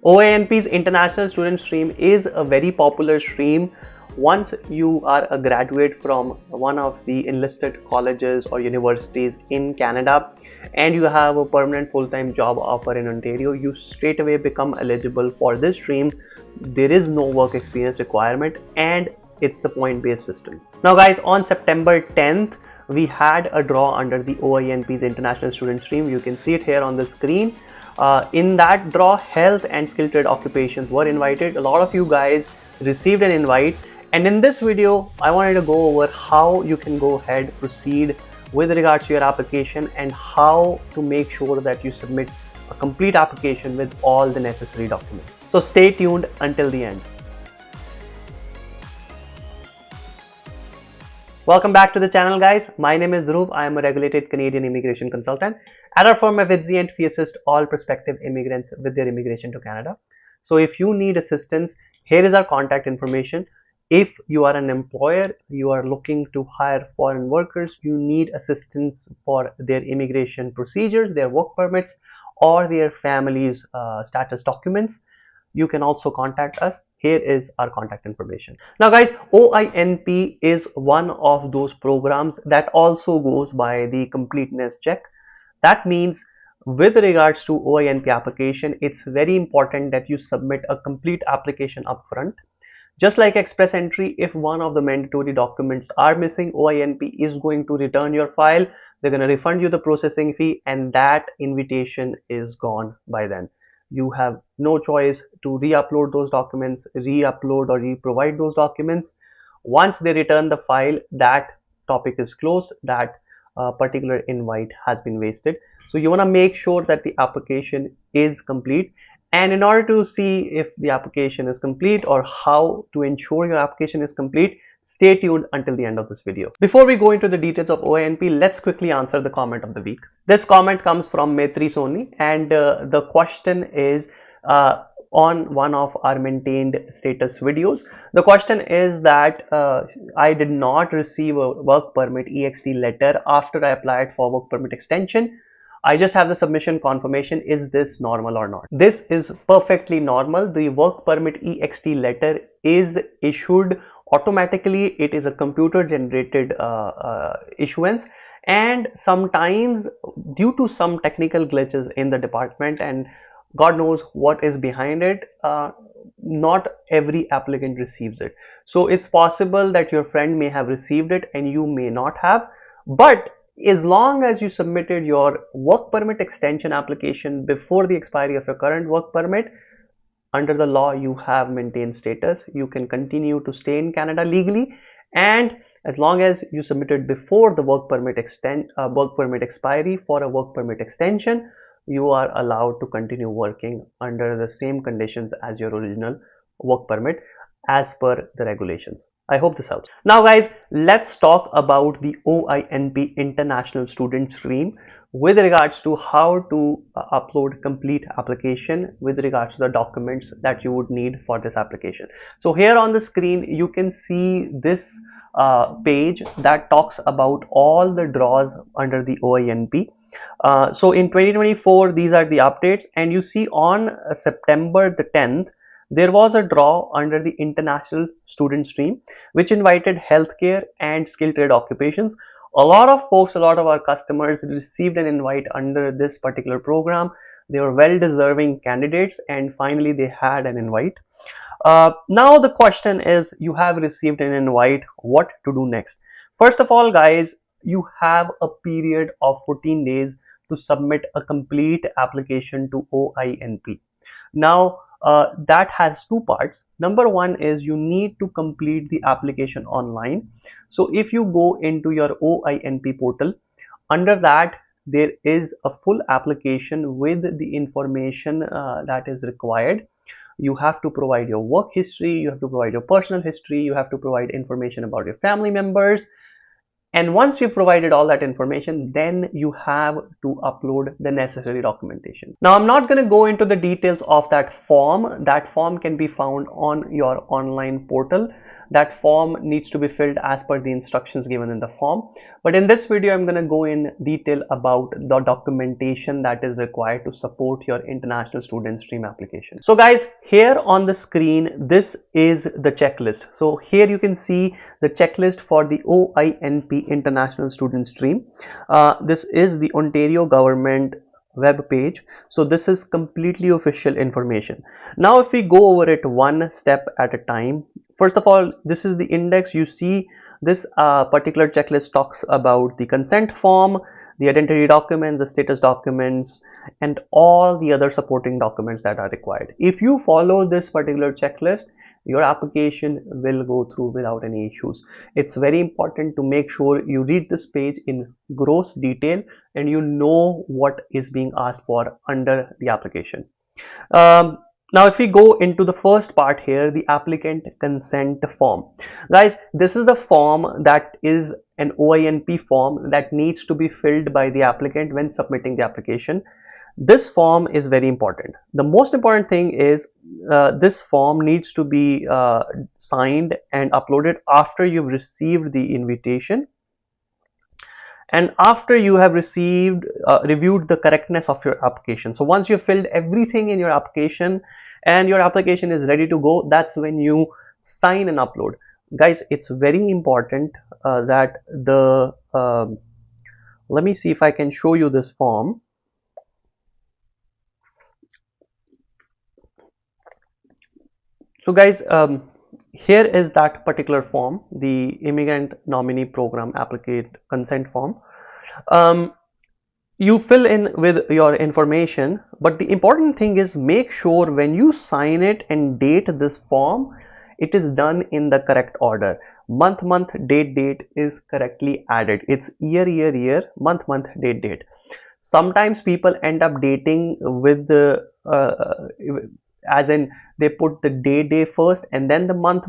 OINP's International Student stream is a very popular stream. Once you are a graduate from one of the enlisted colleges or universities in Canada and you have a permanent full-time job offer in Ontario, you straight away become eligible for this stream. There is no work experience requirement and it's a point-based system. Now guys, on September 10th, we had a draw under the OINP's International Student stream. You can see it here on the screen. In that draw, health and skilled trade occupations were invited. A lot of you guys received an invite, and in this video I wanted to go over how you can go ahead, proceed with regards to your application and how to make sure that you submit a complete application with all the necessary documents. So stay tuned until the end. Welcome back to the channel, guys. My name is Dhruv. I am a regulated Canadian immigration consultant. At our firm Effizient, we assist all prospective immigrants with their immigration to Canada. So if you need assistance, here is our contact information. If you are an employer, you are looking to hire foreign workers, you need assistance for their immigration procedures, their work permits, or their family's status documents, you can also contact us. Here is our contact information. Now guys, OINP is one of those programs that also goes by the completeness check. That means with regards to OINP application, it's very important that you submit a complete application upfront. Just like express entry, if one of the mandatory documents are missing, OINP is going to return your file. They're going to refund you the processing fee and that invitation is gone by then. You have no choice to re-upload those documents, re-upload or re-provide those documents. Once they return the file, that topic is closed, that particular invite has been wasted. So you want to make sure that the application is complete. And in order to see if the application is complete or how to ensure your application is complete, stay tuned until the end of this video. Before we go into the details of OINP, let's quickly answer the comment of the week. This comment comes from Maitri Soni, and the question is on one of our maintained status videos. The question is that I did not receive a work permit EXT letter after I applied for work permit extension. I just have the submission confirmation. Is this normal or not? This is perfectly normal. The work permit EXT letter is issued automatically. It is a computer generated issuance, and sometimes due to some technical glitches in the department and God knows what is behind it, not every applicant receives it. So it's possible that your friend may have received it and you may not have, but as long as you submitted your work permit extension application before the expiry of your current work permit, under the law you have maintained status. You can continue to stay in Canada legally, and as long as you submitted before the work permit expiry for a work permit extension, you are allowed to continue working under the same conditions as your original work permit as per the regulations. I hope this helps. Now guys, let's talk about the OINP International Student stream with regards to how to upload complete application with regards to the documents that you would need for this application. So here on the screen you can see this page that talks about all the draws under the OINP. So in 2024 these are the updates, and you see on September the 10th there was a draw under the International Student stream which invited healthcare and skilled trade occupations. A lot of folks, a lot of our customers received an invite under this particular program. They were well deserving candidates and finally they had an invite. Now the question is, you have received an invite, what to do next? First of all guys, you have a period of 14 days to submit a complete application to OINP. Now that has two parts. Number one is you need to complete the application online. So if you go into your OINP portal, under that there is a full application with the information that is required. You have to provide your work history, you have to provide your personal history, you have to provide information about your family members. And once you've provided all that information, then you have to upload the necessary documentation. Now, I'm not going to go into the details of that form. That form can be found on your online portal. That form needs to be filled as per the instructions given in the form. But in this video, I'm going to go in detail about the documentation that is required to support your international student stream application. So guys, here on the screen, this is the checklist. So here you can see the checklist for the OINP International Student Stream. This is the Ontario government web page, so this is completely official information. Now if we go over it one step at a time, first of all, this is the index. You see this particular checklist talks about the consent form, the identity documents, the status documents, and all the other supporting documents that are required. If you follow this particular checklist, your application will go through without any issues. It's very important to make sure you read this page in gross detail and you know what is being asked for under the application. Now if we go into the first part here, the applicant consent form. Guys, this is a form that is an OINP form that needs to be filled by the applicant when submitting the application. This form is very important. The most important thing is this form needs to be signed and uploaded after you've received the invitation and after you have reviewed the correctness of your application. So once you've filled everything in your application and your application is ready to go, that's when you sign and upload. Guys, it's very important that the let me see if I can show you this form. So guys, here is that particular form, the Immigrant Nominee Program Applicant Consent Form. You fill in with your information, but the important thing is make sure when you sign it and date this form, it is done in the correct order. Month, date is correctly added. It's year, month, date. Sometimes people end up dating with the as in they put the day first and then the month,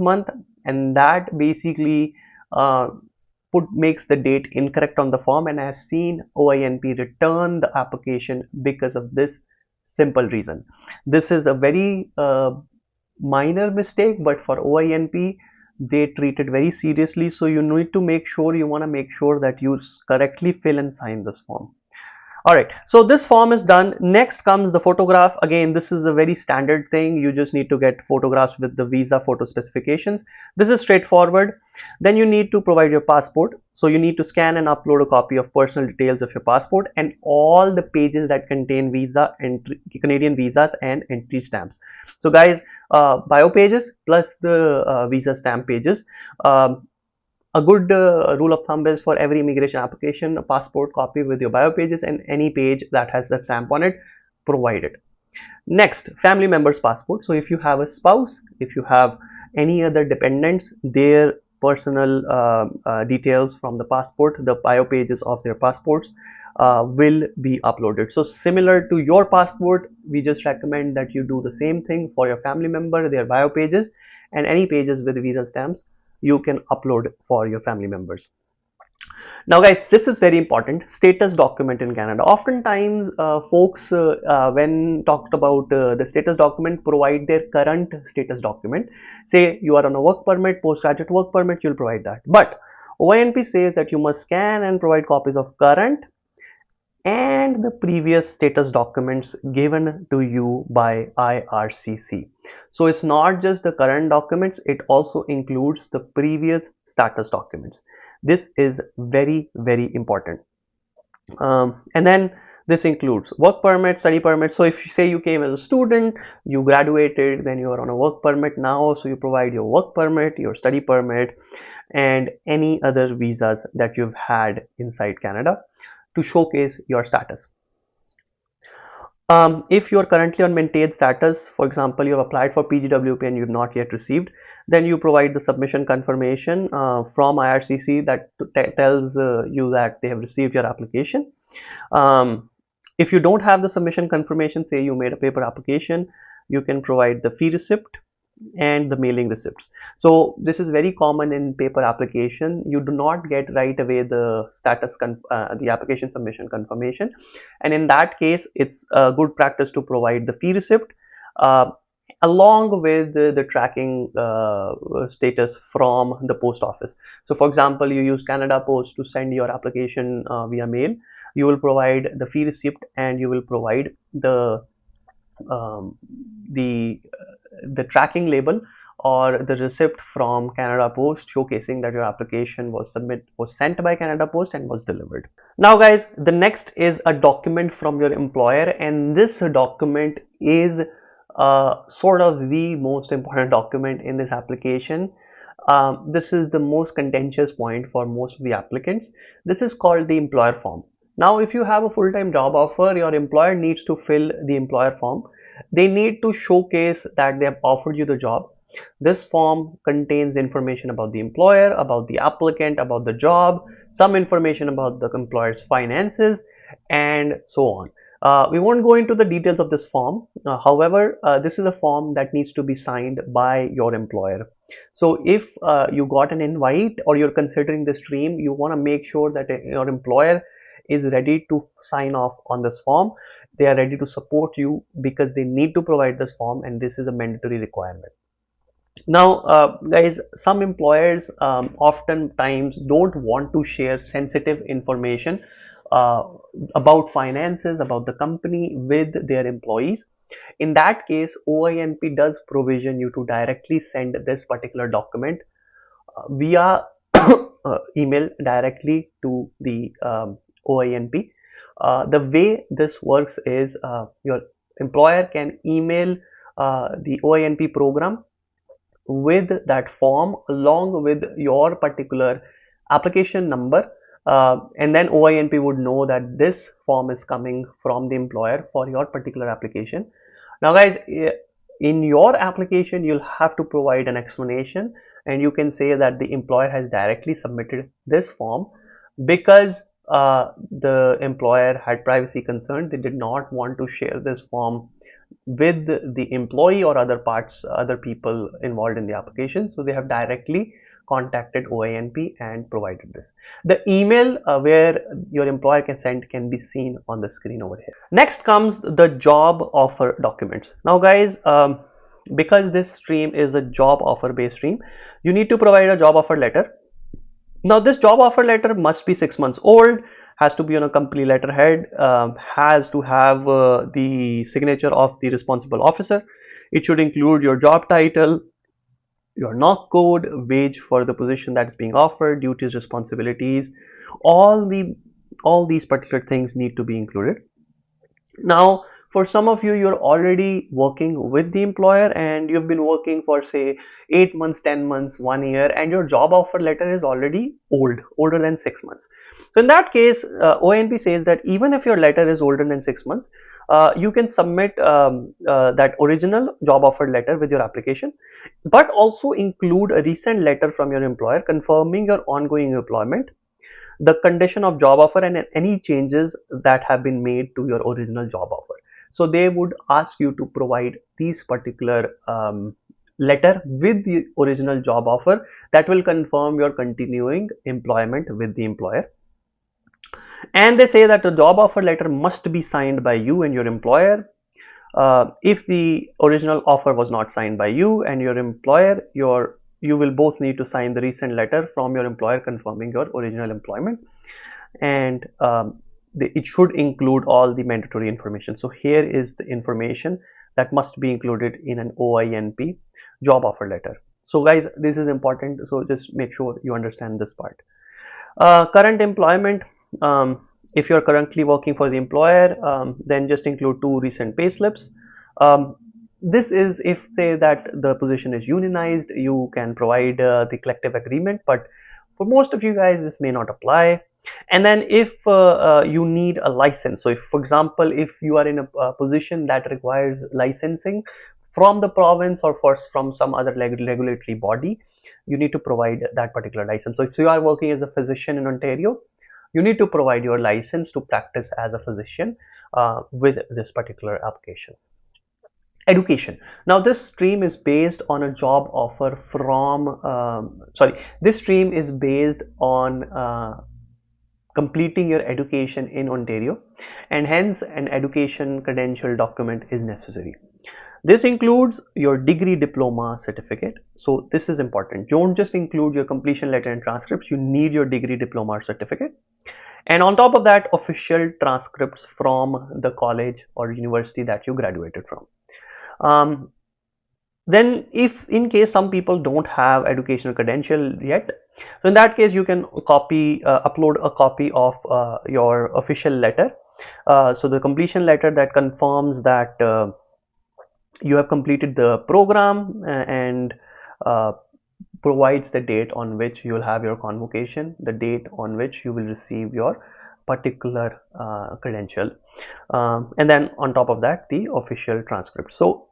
and that basically makes the date incorrect on the form, and I have seen OINP return the application because of this simple reason. This is a very minor mistake, but for OINP they treat it very seriously, so you need to make sure, you want to make sure that you correctly fill and sign this form. Alright, so this form is done. Next comes the photograph. Again, this is a very standard thing. You just need to get photographs with the visa photo specifications. This is straightforward. Then you need to provide your passport. So you need to scan and upload a copy of personal details of your passport and all the pages that contain visa and Canadian visas and entry stamps. So guys, bio pages plus the visa stamp pages. A good rule of thumb is for every immigration application, a passport copy with your bio pages and any page that has the stamp on it, provided. Next, family members' passport. So if you have a spouse, if you have any other dependents, their personal details from the passport, the bio pages of their passports will be uploaded. So similar to your passport, we just recommend that you do the same thing for your family member, their bio pages, and any pages with visa stamps you can upload for your family members. Now guys, this is very important, status document in Canada. Oftentimes folks when talked about the status document, provide their current status document. Say you are on a work permit, postgraduate work permit, you'll provide that. But OINP says that you must scan and provide copies of current and the previous status documents given to you by IRCC. So it's not just the current documents, it also includes the previous status documents. This is very important. And then this includes work permit, study permit. So if you say you came as a student, you graduated, then you are on a work permit now, so you provide your work permit, your study permit, and any other visas that you've had inside Canada to showcase your status. If you're currently on maintained status, for example, you have applied for PGWP and you've not yet received, then you provide the submission confirmation from IRCC that tells you that they have received your application. If you don't have the submission confirmation, say you made a paper application, you can provide the fee receipt and the mailing receipts. So this is very common in paper application. You do not get right away the the application submission confirmation, and in that case it's a good practice to provide the fee receipt uh, along with the tracking status from the post office. So for example, you use Canada Post to send your application via mail. You will provide the fee receipt, and you will provide um, the the tracking label or the receipt from Canada Post showcasing that your application was sent by Canada Post and was delivered. Now guys, the next is a document from your employer, and this document is sort of the most important document in this application. This is the most contentious point for most of the applicants. This is called the employer form. Now, if you have a full-time job offer, your employer needs to fill the employer form. They need to showcase that they have offered you the job. This form contains information about the employer, about the applicant, about the job, some information about the employer's finances, and so on. We won't go into the details of this form. However, this is a form that needs to be signed by your employer. So if you got an invite or you're considering this stream, you want to make sure that your employer is ready to sign off on this form. They are ready to support you because they need to provide this form, and this is a mandatory requirement. Now, guys, some employers oftentimes don't want to share sensitive information uh, about finances, about the company with their employees. In that case, OINP does provision you to directly send this particular document via email directly to the OINP. The way this works is your employer can email the OINP program with that form along with your particular application number, and then OINP would know that this form is coming from the employer for your particular application. Now guys, in your application you'll have to provide an explanation, and you can say that the employer has directly submitted this form because the employer had privacy concerns. They did not want to share this form with the employee or other people involved in the application, so they have directly contacted OINP and provided this. The email where your employer can send can be seen on the screen over here. Next comes the job offer documents. Now guys, because this stream is a job offer based stream, you need to provide a job offer letter. Now this job offer letter must be 6 months old, has to be on a company letterhead, has to have the signature of the responsible officer. It should include your job title, your knock code, wage for the position that is being offered, duties, responsibilities. All these particular things need to be included. Now, for some of you, you're already working with the employer and you've been working for say 8 months, 10 months, 1 year, and your job offer letter is already older than 6 months. So in that case, ONP says that even if your letter is older than 6 months, you can submit that original job offer letter with your application, but also include a recent letter from your employer confirming your ongoing employment, the condition of job offer, and any changes that have been made to your original job offer. So they would ask you to provide these particular letter with the original job offer that will confirm your continuing employment with the employer. And they say that the job offer letter must be signed by you and your employer. If the original offer was not signed by you and your employer, you will both need to sign the recent letter from your employer confirming your original employment, and it should include all the mandatory information. So here is the information that must be included in an OINP job offer letter. So guys, this is important, so just make sure you understand this part. Current employment, if you're currently working for the employer, then just include 2 recent pay slips. This is if say that the position is unionized, you can provide the collective agreement, but for most of you guys this may not apply. And then if you need a license, so if for example if you are in a position that requires licensing from the province or from some other regulatory body, you need to provide that particular license. So if you are working as a physician in Ontario, you need to provide your license to practice as a physician with this particular application. Education. Now this stream is based on a job offer from this stream is based on completing your education in Ontario, and hence an education credential document is necessary. This includes your degree, diploma, certificate. So this is important. Don't just include your completion letter and transcripts. You need your degree, diploma, or certificate. And on top of that, official transcripts from the college or university that you graduated from. Then if in case some people don't have educational credential yet, so in that case you can upload a copy of your official letter. So the completion letter that confirms that you have completed the program and uh, provides the date on which you will have your convocation, the date on which you will receive your particular credential, and then on top of that the official transcript. So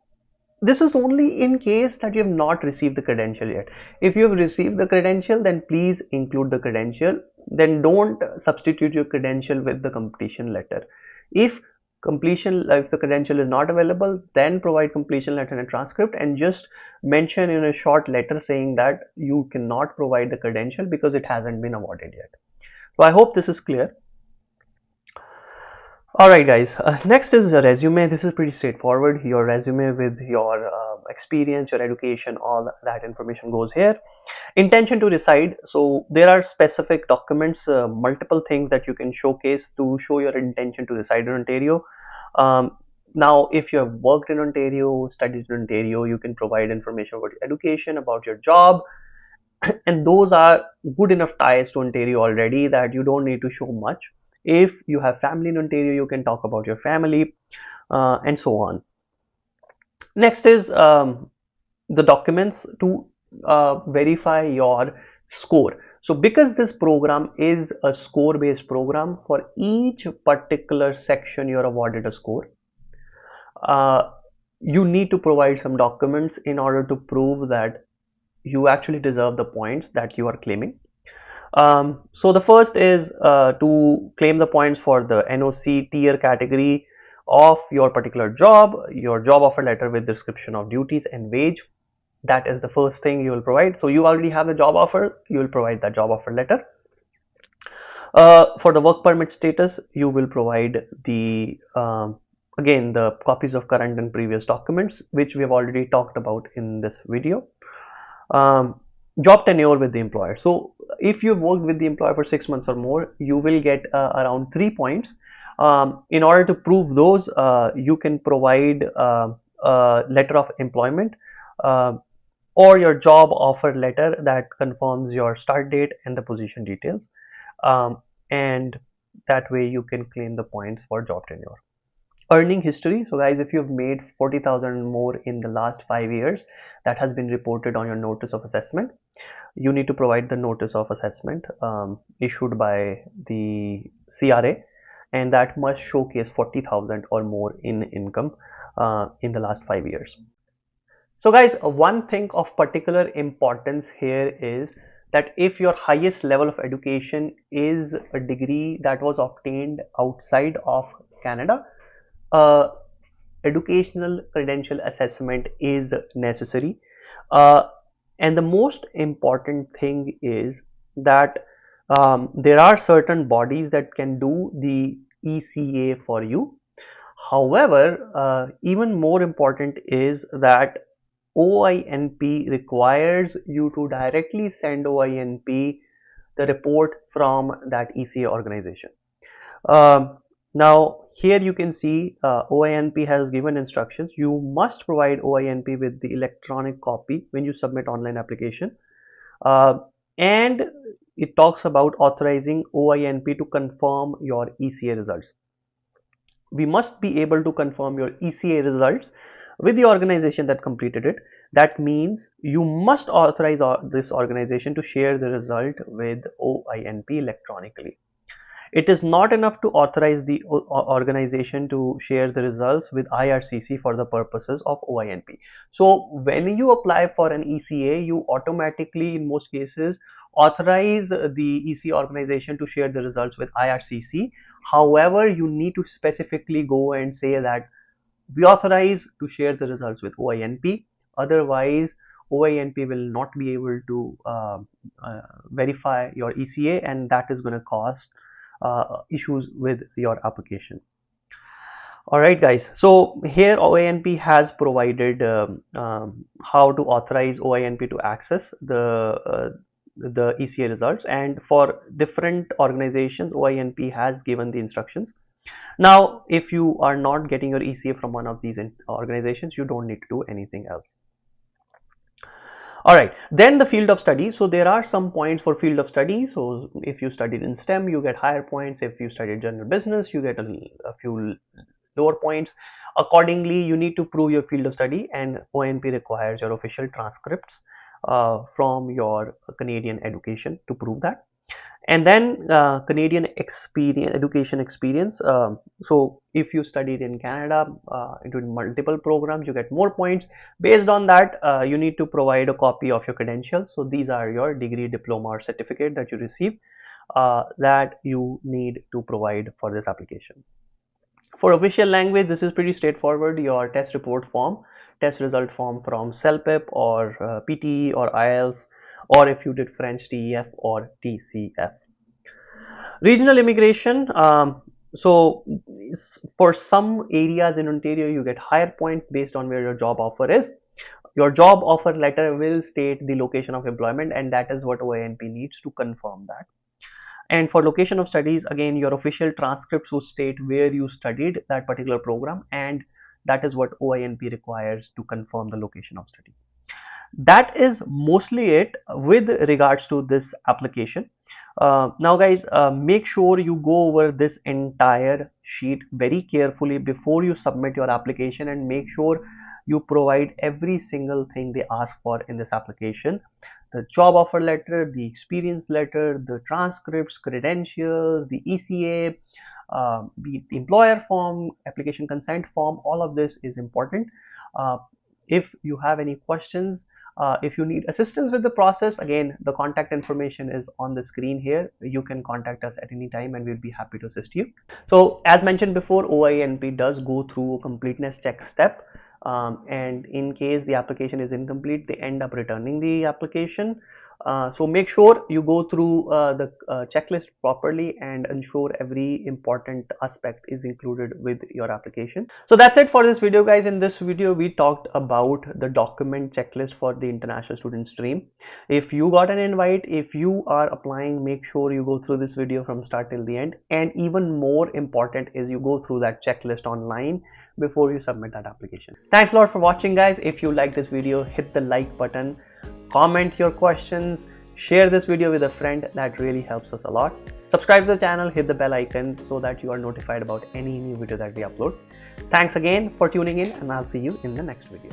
this is only in case that you have not received the credential yet. If you have received the credential, then please include the credential. Then don't substitute your credential with the completion letter. If the credential is not available, then provide completion letter and transcript, and just mention in a short letter saying that you cannot provide the credential because it hasn't been awarded yet. So I hope this is clear. Alright guys, next is a resume. This is pretty straightforward. Your resume with your experience, your education, all that information goes here. Intention to reside. So there are specific documents, multiple things that you can showcase to show your intention to reside in Ontario. Now if you have worked in Ontario, studied in Ontario, you can provide information about your education, about your job, and those are good enough ties to Ontario already that you don't need to show much. If you have family in Ontario, you can talk about your family, and so on. Next is the documents to verify your score. So because this program is a score based program, for each particular section you're awarded a score. You need to provide some documents in order to prove that you actually deserve the points that you are claiming. So the first is to claim the points for the NOC tier category of your particular job, your job offer letter with description of duties and wage. That is the first thing you will provide. So you already have the job offer, you will provide that job offer letter. For the work permit status, you will provide the again the copies of current and previous documents, which we have already talked about in this video. Job tenure with the employer. So if you've worked with the employer for 6 months or more, you will get around 3 points. In order to prove those, you can provide a letter of employment or your job offer letter that confirms your start date and the position details, and that way you can claim the points for job tenure. Earning history. So guys, if you've made 40,000 more in the last 5 years, that has been reported on your notice of assessment. You need to provide the notice of assessment issued by the CRA, and that must showcase 40,000 or more in income in the last 5 years. So guys, one thing of particular importance here is that if your highest level of education is a degree that was obtained outside of Canada, educational credential assessment is necessary. And the most important thing is that there are certain bodies that can do the ECA for you. However, even more important is that OINP requires you to directly send OINP the report from that ECA organization. Now here you can see OINP has given instructions. You must provide OINP with the electronic copy when you submit online application, and it talks about authorizing OINP to confirm your ECA results. We must be able to confirm your ECA results with the organization that completed it. That means you must authorize this organization to share the result with OINP electronically. It is not enough to authorize the organization to share the results with IRCC for the purposes of OINP. So when you apply for an ECA, you automatically in most cases authorize the ECA organization to share the results with IRCC. However, you need to specifically go and say that we authorize to share the results with OINP. Otherwise, OINP will not be able to verify your ECA, and that is going to cause issues with your application. Alright guys, so here OINP has provided how to authorize OINP to access the ECA results, and for different organizations OINP has given the instructions. Now if you are not getting your ECA from one of these organizations, you don't need to do anything else. Alright, then the field of study. So there are some points for field of study. So if you studied in STEM, you get higher points. If you studied general business, you get a few lower points. Accordingly, you need to prove your field of study, and OINP requires your official transcripts from your Canadian education to prove that. And then Canadian education experience. So if you studied in Canada into multiple programs, you get more points. Based on that, you need to provide a copy of your credentials. So these are your degree, diploma, or certificate that you receive that you need to provide for this application. For official language, this is pretty straightforward. Your test report form, test result form from CELPIP or PTE or IELTS, or if you did French, TEF or TCF. Regional immigration. So for some areas in Ontario, you get higher points based on where your job offer is. Your job offer letter will state the location of employment, and that is what OINP needs to confirm that. And for location of studies, again, your official transcripts will state where you studied that particular program, and that is what OINP requires to confirm the location of study. That is mostly it with regards to this application. Now guys, make sure you go over this entire sheet very carefully before you submit your application, and make sure you provide every single thing they ask for in this application: the job offer letter, the experience letter, the transcripts, credentials, the ECA, the employer form, application consent form. All of this is important. If you have any questions, if you need assistance with the process, again, the contact information is on the screen here. You can contact us at any time and we'll be happy to assist you. So as mentioned before, OINP does go through a completeness check step. And in case the application is incomplete, they end up returning the application. So make sure you go through the checklist properly and ensure every important aspect is included with your application. So that's it for this video, guys. In this video, we talked about the document checklist for the international student stream. If you got an invite, if you are applying, make sure you go through this video from start till the end. And even more important is you go through that checklist online before you submit that application. Thanks a lot for watching, guys. If you like this video, hit the like button, comment your questions, share this video with a friend. That really helps us a lot. Subscribe to the channel, hit the bell icon so that you are notified about any new video that we upload. Thanks again for tuning in, and I'll see you in the next video.